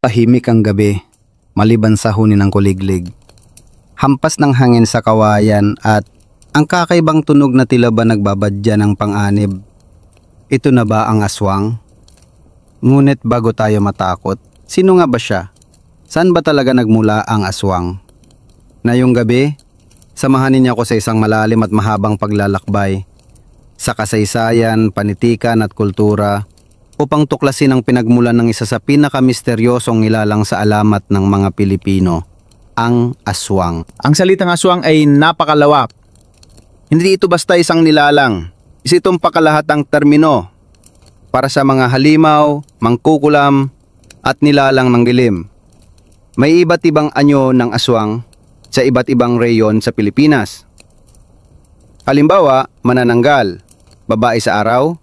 Tahimik ang gabi, maliban sa huni ng kuliglig. Hampas ng hangin sa kawayan at ang kakaibang tunog na tila ba nagbabadya ng pang-anib. Ito na ba ang aswang? Ngunit bago tayo matakot, sino nga ba siya? Saan ba talaga nagmula ang aswang? Ngayong gabi, samahan niyo ako sa isang malalim at mahabang paglalakbay sa kasaysayan, panitikan at kultura upang tuklasin ang pinagmulan ng isa sa pinakamisteryosong nilalang sa alamat ng mga Pilipino, ang aswang. Ang salitang aswang ay napakalawak. Hindi ito basta isang nilalang. Isa itong pakalahatang termino para sa mga halimaw, mangkukulam at nilalang ng dilim. May iba't ibang anyo ng aswang sa iba't ibang reyon sa Pilipinas. Halimbawa, manananggal, babae sa araw,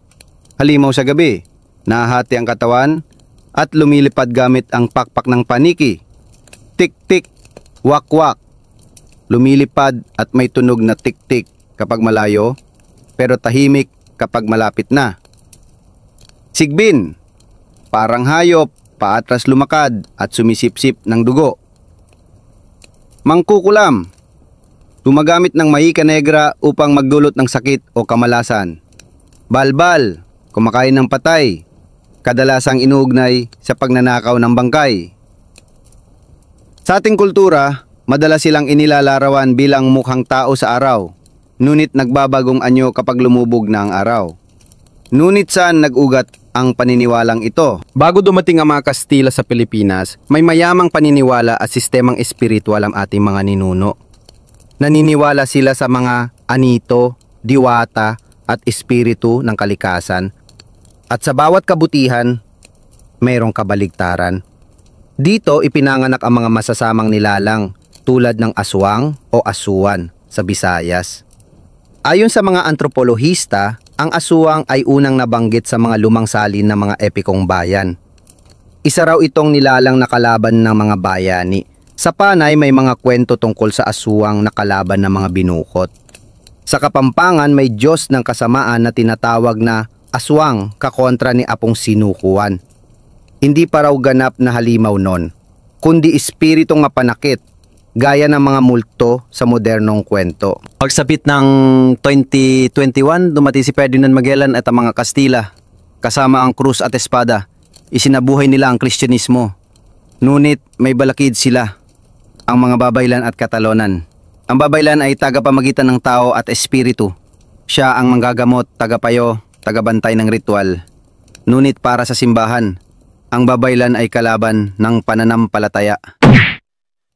halimaw sa gabi, nahahati ang katawan at lumilipad gamit ang pakpak ng paniki. Tik-tik, wak-wak. Lumilipad at may tunog na tik-tik kapag malayo, pero tahimik kapag malapit na. Sigbin, parang hayop, paatras lumakad at sumisipsip ng dugo. Mangkukulam, gumagamit ng mahika negra upang magdulot ng sakit o kamalasan. Balbal, kumakain ng patay, kadalasang inuugnay sa pagnanakaw ng bangkay. Sa ating kultura, madalas silang inilalarawan bilang mukhang tao sa araw, ngunit nagbabagong anyo kapag lumubog na ang araw. Ngunit saan nag-ugat ang paniniwalang ito? Bago dumating ang mga Kastila sa Pilipinas, may mayamang paniniwala at sistemang espiritual ang ating mga ninuno. Naniniwala sila sa mga anito, diwata at espiritu ng kalikasan. At sa bawat kabutihan, mayroong kabaligtaran. Dito ipinanganak ang mga masasamang nilalang tulad ng aswang o asuwan sa Visayas. Ayon sa mga antropolohista, ang aswang ay unang nabanggit sa mga lumang salin ng mga epikong bayan. Isa raw itong nilalang na kalaban ng mga bayani. Sa Panay may mga kwento tungkol sa aswang na kalaban ng mga binukot. Sa Kapampangan may Diyos ng kasamaan na tinatawag na aswang kakontra ni Apong Sinukuan. Hindi pa raw ganap na halimaw nun, kundi espiritu nga panakit, gaya ng mga multo sa modernong kwento. Pagsapit ng 2021, dumating si Ferdinand Magellan at ang mga Kastila. Kasama ang krus at espada, isinabuhay nila ang Kristyanismo. Ngunit may balakid sila, ang mga Babaylan at Katalonan. Ang Babaylan ay tagapamagitan ng tao at espiritu. Siya ang manggagamot, tagapayo, tagabantay ng ritual. Ngunit para sa simbahan, ang Babaylan ay kalaban ng pananampalataya.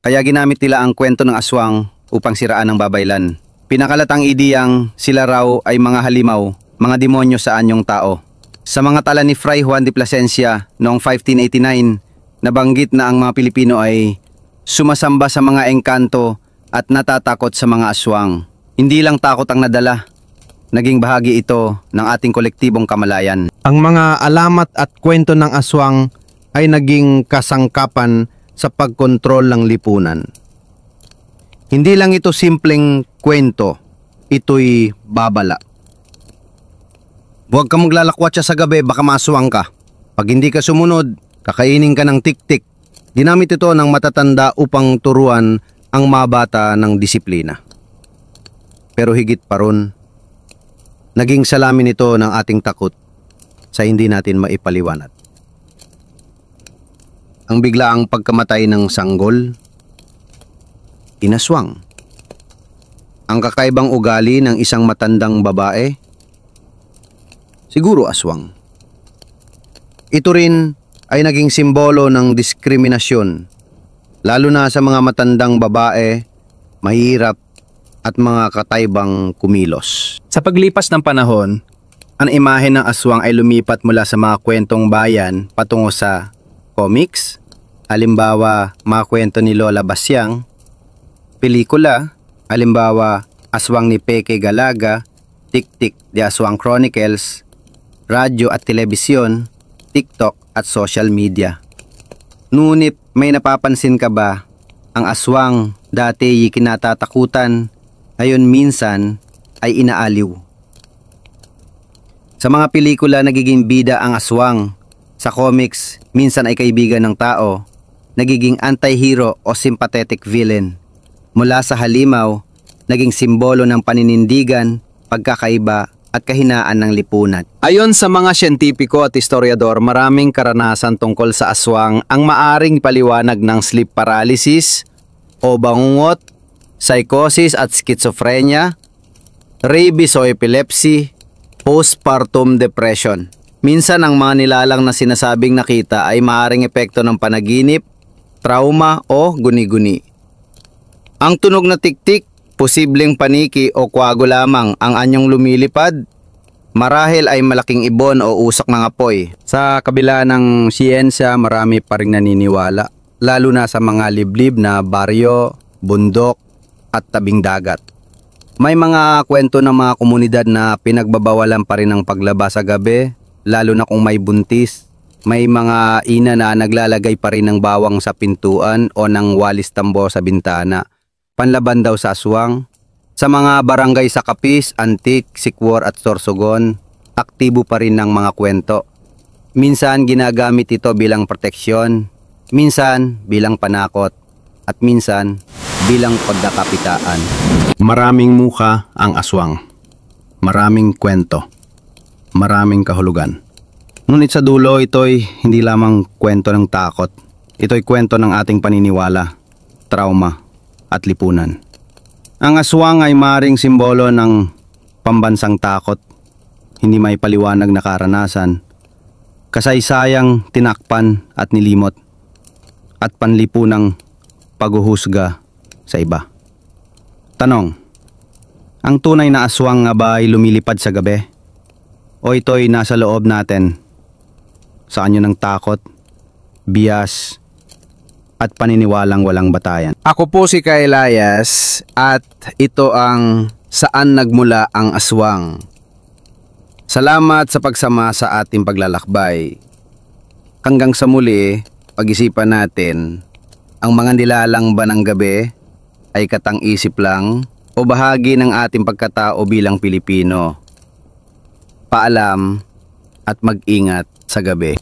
Kaya ginamit nila ang kwento ng aswang upang siraan ang Babaylan. Pinakalatang ideyang sila raw ay mga halimaw, mga demonyo sa anyong tao. Sa mga tala ni Fray Juan de Plasencia noong 1589, nabanggit na ang mga Pilipino ay sumasamba sa mga engkanto at natatakot sa mga aswang. Hindi lang takot ang nadala, naging bahagi ito ng ating kolektibong kamalayan. Ang mga alamat at kwento ng aswang ay naging kasangkapan sa pagkontrol ng lipunan. Hindi lang ito simpleng kwento, ito'y babala. Huwag kang maglalakwatsa sa gabi, baka maswang ka. Pag hindi ka sumunod, kakainin ka ng tik-tik. Ginamit ito ng matatanda upang turuan ang mga bata ng disiplina. Pero higit pa ron, naging salamin ito ng ating takot sa hindi natin maipaliwanag. Ang biglaang pagkamatay ng sanggol, inaswang. Ang kakaibang ugali ng isang matandang babae, siguro aswang. Ito rin ay naging simbolo ng diskriminasyon, lalo na sa mga matandang babae, mahirap at mga kataybang kumilos. Sa paglipas ng panahon, ang imahe ng aswang ay lumipat mula sa mga kwentong bayan patungo sa comics, halimbawa mga kwento ni Lola Basyang, pelikula, halimbawa Aswang ni Peke Galaga, Tik-Tik The Aswang Chronicles, radyo at telebisyon, TikTok at social media. Ngunit may napapansin ka ba, ang aswang dati kinatatakutan, ngayon minsan ay inaaliw. Sa mga pelikula nagiging bida ang aswang. Sa comics, minsan ay kaibigan ng tao. nagiging anti-hero o sympathetic villain. Mula sa halimaw, naging simbolo ng paninindigan, pagkakaiba at kahinaan ng lipunan. Ayon sa mga siyentipiko at historiador, maraming karanasan tungkol sa aswang ang maaring paliwanag ng sleep paralysis o bangungot, psychosis at schizophrenia, rabies o epilepsy, postpartum depression. Minsan ang mga nilalang na sinasabing nakita ay maaring epekto ng panaginip, trauma o guni-guni. Ang tunog na tiktik, posibleng paniki o kwago lamang ang anyong lumilipad, marahil ay malaking ibon o usok ng apoy. Sa kabila ng siyensya, marami pa ring naniniwala, lalo na sa mga liblib na baryo, bundok at tabing dagat. May mga kwento ng mga komunidad na pinagbabawalan pa rin ang paglaba sa gabi, lalo na kung may buntis. May mga ina na naglalagay pa rin ng bawang sa pintuan o ng walis tambo sa bintana, panlaban daw sa aswang. Sa mga barangay sa Capiz, Antique, Sikwar at Sorsogon, aktibo pa rin ng mga kwento. Minsan ginagamit ito bilang proteksyon, minsan bilang panakot, at minsan bilang pagkakapitaan. Maraming muka ang aswang. Maraming kwento. Maraming kahulugan. Ngunit sa dulo, ito'y hindi lamang kwento ng takot. Ito'y kwento ng ating paniniwala, trauma, at lipunan. Ang aswang ay maring simbolo ng pambansang takot, hindi may paliwanag na karanasan, kasaysayang tinakpan at nilimot, at panlipunang paghuhusga sa iba. Tanong, ang tunay na aswang nga ba ay lumilipad sa gabi? O ito'y nasa loob natin sa anyo ng takot, bias, at paniniwalang walang batayan? Ako po si Kailayas at ito ang Saan Nagmula ang Aswang. Salamat sa pagsama sa ating paglalakbay. Hanggang sa muli, pag-isipan natin, ang mga nilalang ba ng gabi ay katang-isip lang o bahagi ng ating pagkatao bilang Pilipino? Paalam at mag-ingat sa gabi.